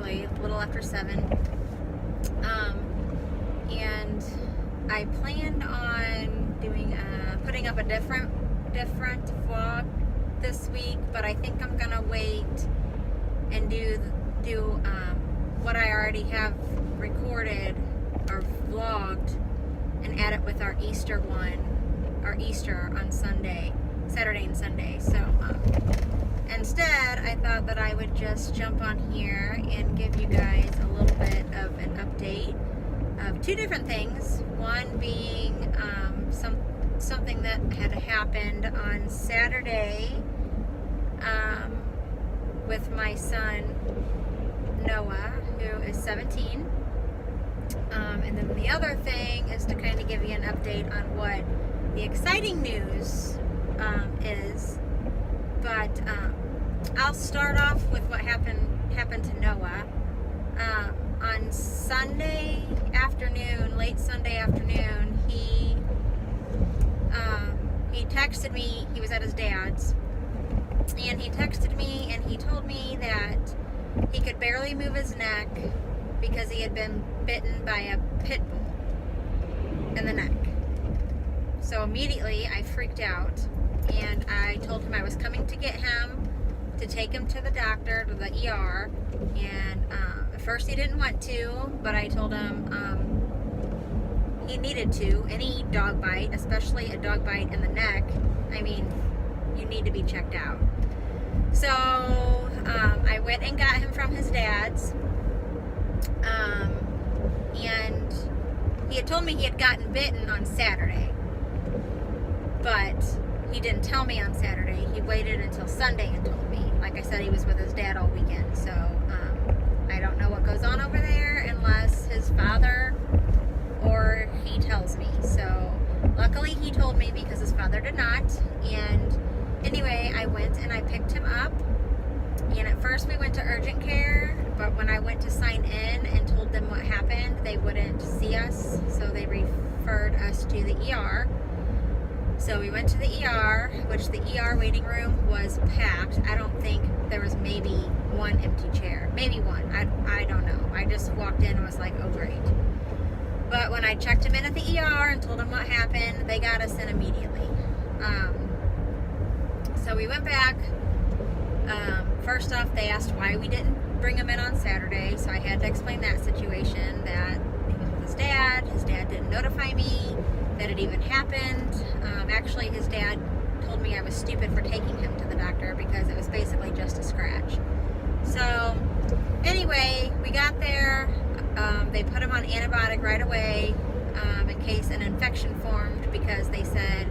actually, a little after 7. And I planned on doing putting up a different vlog this week, but I think I'm gonna wait and do what I already have recorded or vlogged and add it with our Easter on Saturday and Sunday. So instead, I thought that I would just jump on here and give you guys a little bit of an update of 2 different things. One being something that had happened on Saturday with my son Noah, who is 17. And then the other thing is to kind of give you an update on what the exciting news is. But I'll start off with what happened to Noah. On Sunday afternoon, late Sunday afternoon, he texted me. He was at his dad's, and he texted me and he told me that he could barely move his neck because he had been bitten by a Pitbull in the neck. So immediately I freaked out, and I told him I was coming to get him to take him to the doctor, to the ER. And at first he didn't want to, but I told him he needed to. Any dog bite, especially a dog bite in the neck, I mean, you need to be checked out. So I went and got him from his dad's, and he had told me he had gotten bitten on Saturday, but he didn't tell me on Saturday. He waited until Sunday and told me. Like I said, he was with his dad all weekend, so I don't know what goes on over there unless his father or he tells me. So luckily he told me because his father did not. And anyway, I went and I picked him up, and at first we went to urgent care, but when I went to sign in and told them what happened, they wouldn't see us, so they referred us to the ER. So we went to the ER, which the ER waiting room was packed. I don't think there was maybe one empty chair. Maybe one. I don't know. I just walked in and was like, oh great. But when I checked him in at the ER and told him what happened, they got us in immediately. So we went back. First off, they asked why we didn't bring him in on Saturday. So I had to explain that situation, that he was with his dad. His dad didn't notify me that it even happened. Actually, his dad told me I was stupid for taking him to the doctor because it was basically just a scratch. So anyway, we got there. They put him on antibiotic right away in case an infection formed, because they said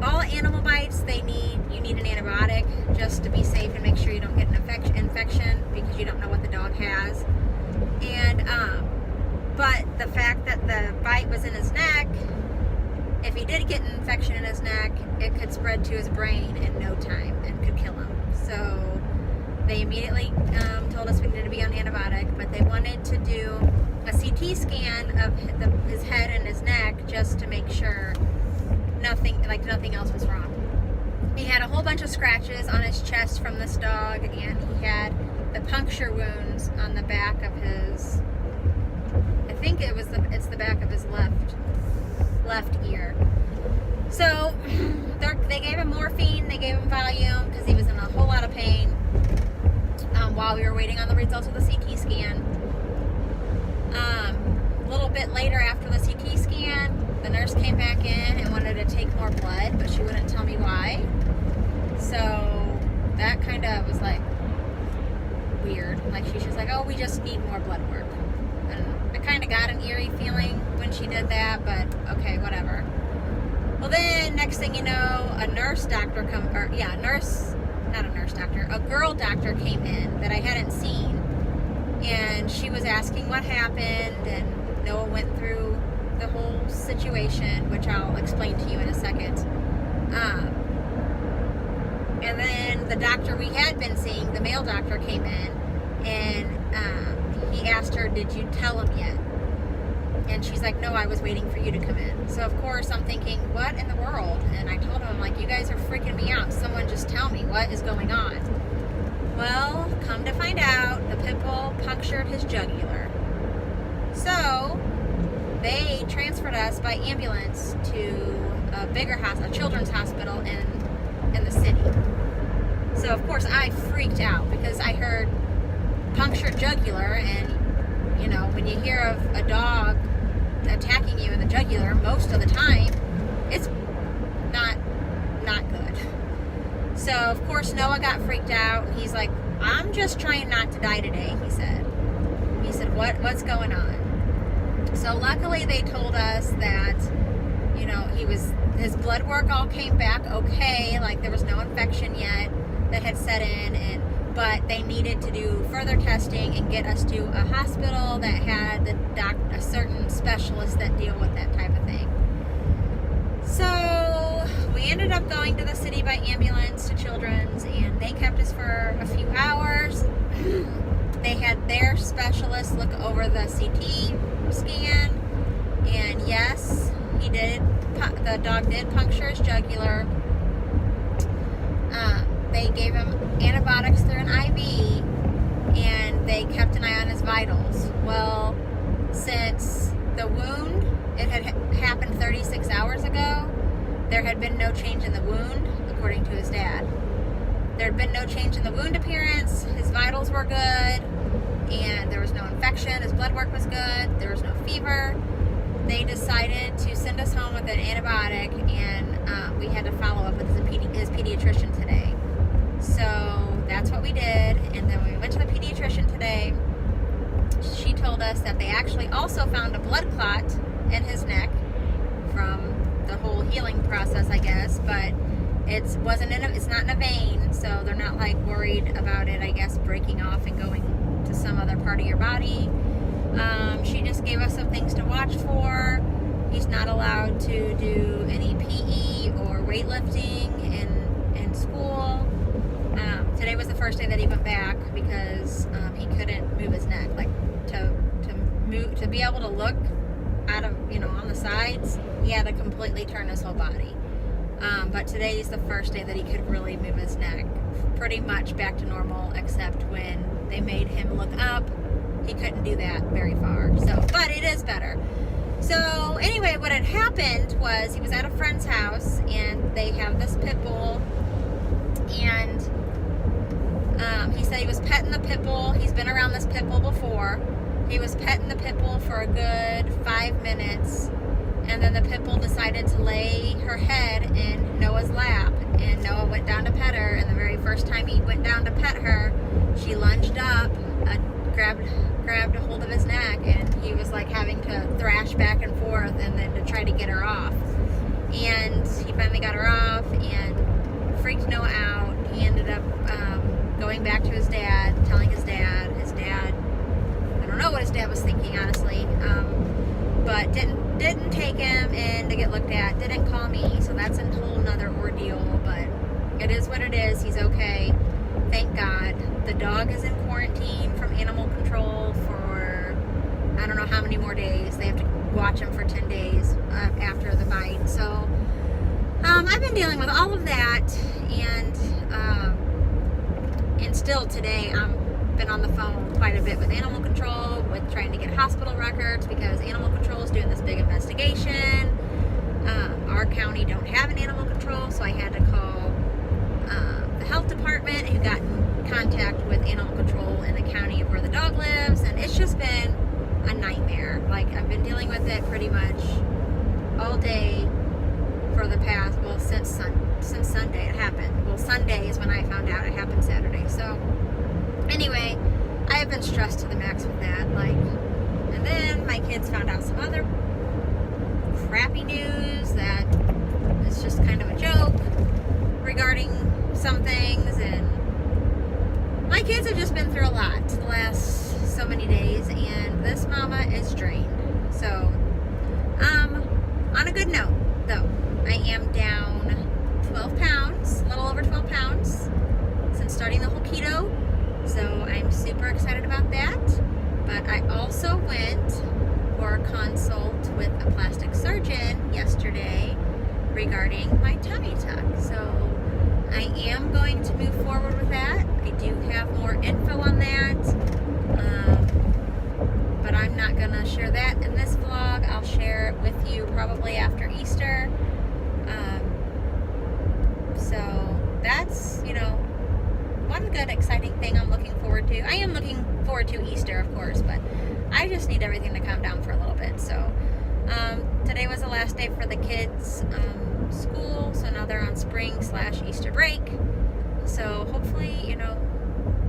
all animal bites, you need an antibiotic just to be safe and make sure you don't get an infection, because you don't know what the dog has. And but the fact that the bite was in his neck, if he did get an infection in his neck, it could spread to his brain in no time and could kill him. So they immediately told us we needed to be on antibiotic, but they wanted to do a CT scan of his head and his neck just to make sure nothing else was wrong. He had a whole bunch of scratches on his chest from this dog, and he had the puncture wounds on the back of his, I think it's the back of his left ear. So they gave him morphine, they gave him Valium because he was in a whole lot of pain while we were waiting on the results of the CT scan. A little bit later after the CT scan, the nurse came back in and wanted to take more blood, but she wouldn't tell me why. So that kind of was like weird. Like she's just like, oh, we just need more blood work. And I kind of got an eerie feeling when she did that, but okay, whatever. Well, then next thing you know, a girl doctor came in that I hadn't seen, and she was asking what happened, and Noah went through the whole situation, which I'll explain to you in a second. And then the doctor we had been seeing, the male doctor, came in, and he asked her, did you tell him yet? And she's like, no, I was waiting for you to come in. So of course I'm thinking, what in the world? And I told him, I'm like, you guys are freaking me out. Someone just tell me what is going on. Well, come to find out, the pit bull punctured his jugular. So they transferred us by ambulance to a bigger hospital, a children's hospital in the city. So of course I freaked out because I heard punctured jugular, and you know, when you hear of a dog attacking you in the jugular, most of the time it's not good. So of course Noah got freaked out, and he's like, I'm just trying not to die today, he said. What's going on? So luckily they told us that, you know, his blood work all came back okay, like there was no infection yet that had set in, but they needed to do further testing and get us to a hospital that had a certain specialist that deal with that type of thing. So we ended up going to the city by ambulance to Children's, and they kept us for a few hours. They had their specialist look over the CT scan, and yes, the dog did puncture his jugular. They gave him antibiotics through an IV, and they kept an eye on his vitals. Well, since the wound, it had happened 36 hours ago, there had been no change in the wound, according to his dad. There had been no change in the wound appearance, his vitals were good, and there was no infection, his blood work was good, there was no fever. They decided to send us home with an antibiotic, and we had to follow up with his pediatrician today. So that's what we did, and then when we went to the pediatrician today, she told us that they actually also found a blood clot in his neck from the whole healing process, I guess, but it's not in a vein, so they're not like worried about it, I guess, breaking off and going to some other part of your body. She just gave us some things to watch for. He's not allowed to do any PE or weightlifting in school. Today was the first day that he went back because he couldn't move his neck. Like to be able to look out of, you know, on the sides, he had to completely turn his whole body. But today's the first day that he could really move his neck, pretty much back to normal, except when they made him look up, he couldn't do that very far. So, but it is better. So anyway, what had happened was he was at a friend's house, and they have this pit bull, and he said he was petting the pit bull. He's been around this pit bull before. He was petting the pit bull for a good 5 minutes, and then the pit bull decided to lay her head in Noah's lap, and Noah went down to pet her, and the very first time he went down to pet her, she lunged up, grabbed a hold of his neck, and he was like having to thrash back and forth and then to try to get her off. And he finally got her off and freaked Noah out. He ended up going back to his dad, telling his dad, I don't know what his dad was thinking, honestly, but didn't take him in to get looked at, didn't call me, so that's a whole nother ordeal, but it is what it is. He's okay, thank God. The dog is in quarantine from animal control for I don't know how many more days. They have to watch him for 10 days after the bite. So I've been dealing with all of that, and still today I've been on the phone quite a bit with animal control, with trying to get hospital records, because animal control is doing this big investigation. Our county don't have an animal control, so I had to call the health department, who got in contact with animal control in the county of where the dog lives, and it's just been a nightmare. Like, I've been dealing with it pretty much all day for the past, well, since Sunday it happened. Well, Sunday is when I found out. It happened Saturday. So anyway, I have been stressed to the max with that. Like, and then my kids found out some other crappy news that is just kind of a joke regarding some things, and my kids have just been through a lot the last so many days, and this mama is drained. So on a good note though, I am down 12 pounds, a little over 12 pounds since starting the whole keto, so I'm super excited about that. But I also went for a consult with a plastic surgeon yesterday regarding my tummy tuck. So I am going to move forward with that. I do have more info forward to Easter, of course, but I just need everything to calm down for a little bit. So today was the last day for the kids' school, so now they're on spring/Easter break. So hopefully, you know,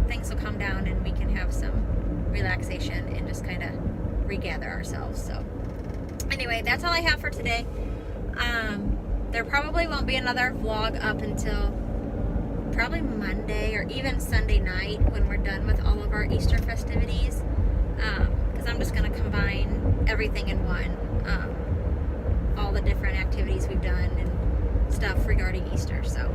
things will calm down and we can have some relaxation and just kind of regather ourselves. So anyway, that's all I have for today. There probably won't be another vlog up until probably Monday or even Sunday night when we're done with all of our Easter festivities, because I'm just going to combine everything in one, all the different activities we've done and stuff regarding Easter. So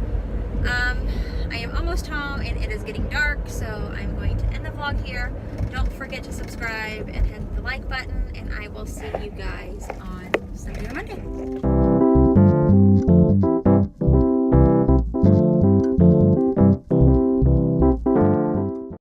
I am almost home and it is getting dark, so I'm going to end the vlog here. Don't forget to subscribe and hit the like button, and I will see you guys on Sunday or Monday.